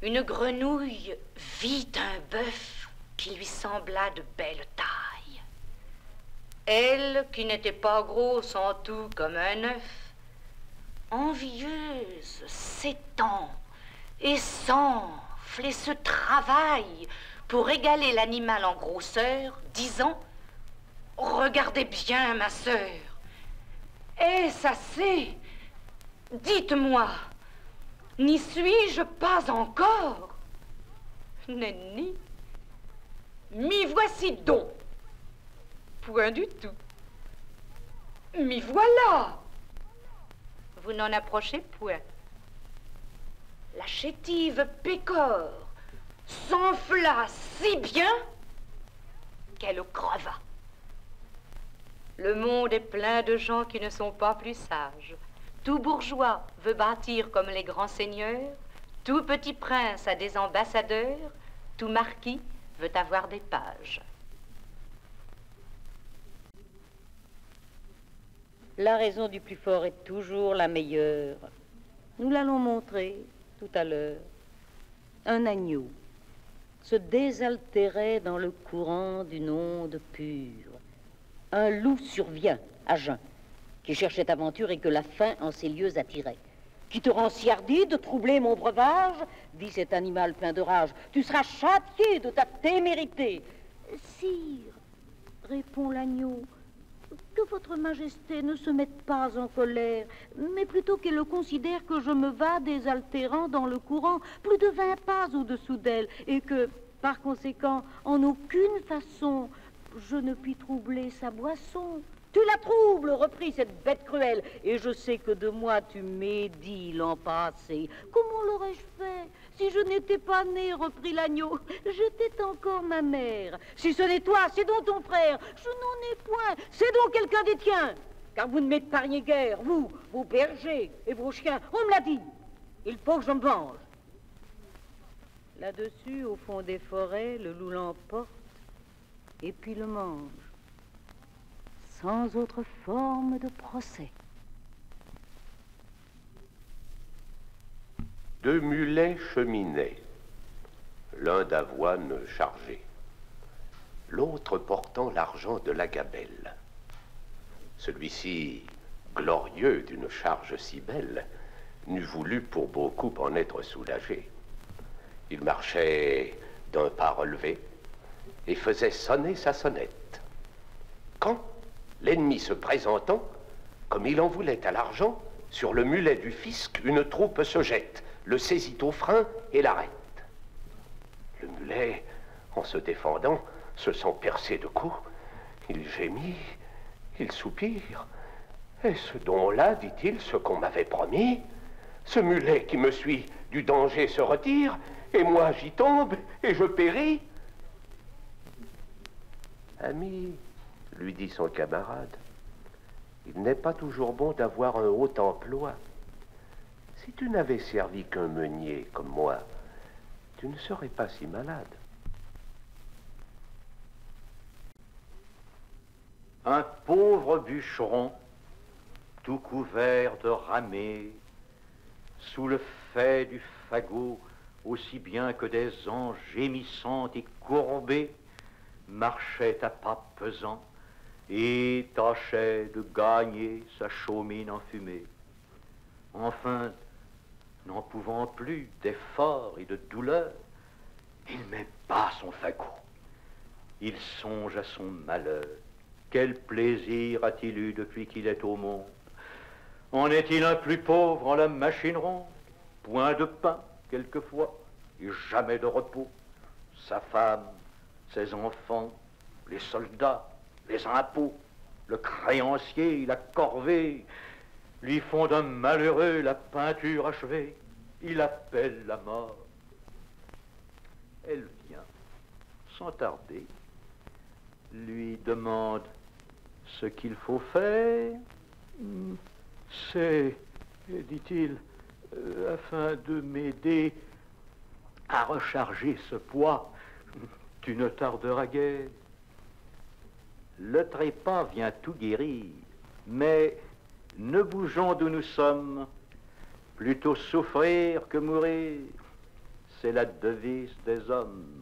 une grenouille vit un bœuf qui lui sembla de belle taille. Elle, qui n'était pas grosse en tout comme un œuf, envieuse, s'étend et s'enfle et se travaille pour égaler l'animal en grosseur, disant « Regardez bien, ma sœur, est-ce assez? Dites-moi, n'y suis-je pas encore? Nenni, m'y voici donc. Point du tout. M'y voilà. Vous n'en approchez point. La chétive pécore s'enfla si bien qu'elle creva. Le monde est plein de gens qui ne sont pas plus sages. Tout bourgeois veut bâtir comme les grands seigneurs, tout petit prince a des ambassadeurs, tout marquis veut avoir des pages. La raison du plus fort est toujours la meilleure. Nous l'allons montrer tout à l'heure. Un agneau se désaltérait dans le courant d'une onde pure. Un loup survient à jeun, qui cherchait aventure et que la faim en ces lieux attirait. Qui te rend si hardi de troubler mon breuvage, dit cet animal plein de rage. Tu seras châtié de ta témérité. Sire, répond l'agneau, que votre majesté ne se mette pas en colère, mais plutôt qu'elle considère que je me vas désaltérant dans le courant plus de 20 pas au-dessous d'elle, et que, par conséquent, en aucune façon, je ne puis troubler sa boisson. Tu la troubles, reprit cette bête cruelle, et je sais que de moi tu médis l'an passé. Comment l'aurais-je fait si je n'étais pas né, reprit l'agneau? J'étais encore ma mère. Si ce n'est toi, c'est donc ton frère. Je n'en ai point, c'est donc quelqu'un des tiens. Car vous ne m'épargnez guère, vous, vos bergers et vos chiens. On me l'a dit, il faut que je me venge. Là-dessus, au fond des forêts, le loup l'emporte et puis le mange, sans autre forme de procès. Deux mulets cheminaient, l'un d'avoine chargé, l'autre portant l'argent de la gabelle. Celui-ci, glorieux d'une charge si belle, n'eût voulu pour beaucoup en être soulagé. Il marchait d'un pas relevé et faisait sonner sa sonnette. Quand, l'ennemi se présentant, comme il en voulait à l'argent, sur le mulet du fisc, une troupe se jette, le saisit au frein et l'arrête. Le mulet, en se défendant, se sent percé de coups. Il gémit, il soupire. Est-ce donc là, dit-il, ce qu'on m'avait promis? Ce mulet qui me suit du danger se retire, et moi j'y tombe et je péris. Ami, lui dit son camarade, il n'est pas toujours bon d'avoir un haut emploi. Si tu n'avais servi qu'un meunier comme moi, tu ne serais pas si malade. Un pauvre bûcheron, tout couvert de ramée, sous le fait du fagot, aussi bien que des anges gémissants et courbés, marchait à pas pesants et tâchait de gagner sa chaumine enfumée. Enfin, n'en pouvant plus d'effort et de douleur, il met bas son fagot. Il songe à son malheur. Quel plaisir a-t-il eu depuis qu'il est au monde? En est-il un plus pauvre en la machine ronde? Point de pain, quelquefois, et jamais de repos. Sa femme, ses enfants, les soldats, les impôts, le créancier, la corvée, lui font d'un malheureux la peinture achevée. Il appelle la mort. Elle vient, sans tarder, lui demande ce qu'il faut faire. C'est, dit-il, afin de m'aider à recharger ce poids, tu ne tarderas guère. Le trépas vient tout guérir, mais ne bougeons d'où nous sommes, plutôt souffrir que mourir. c'est la devise des hommes.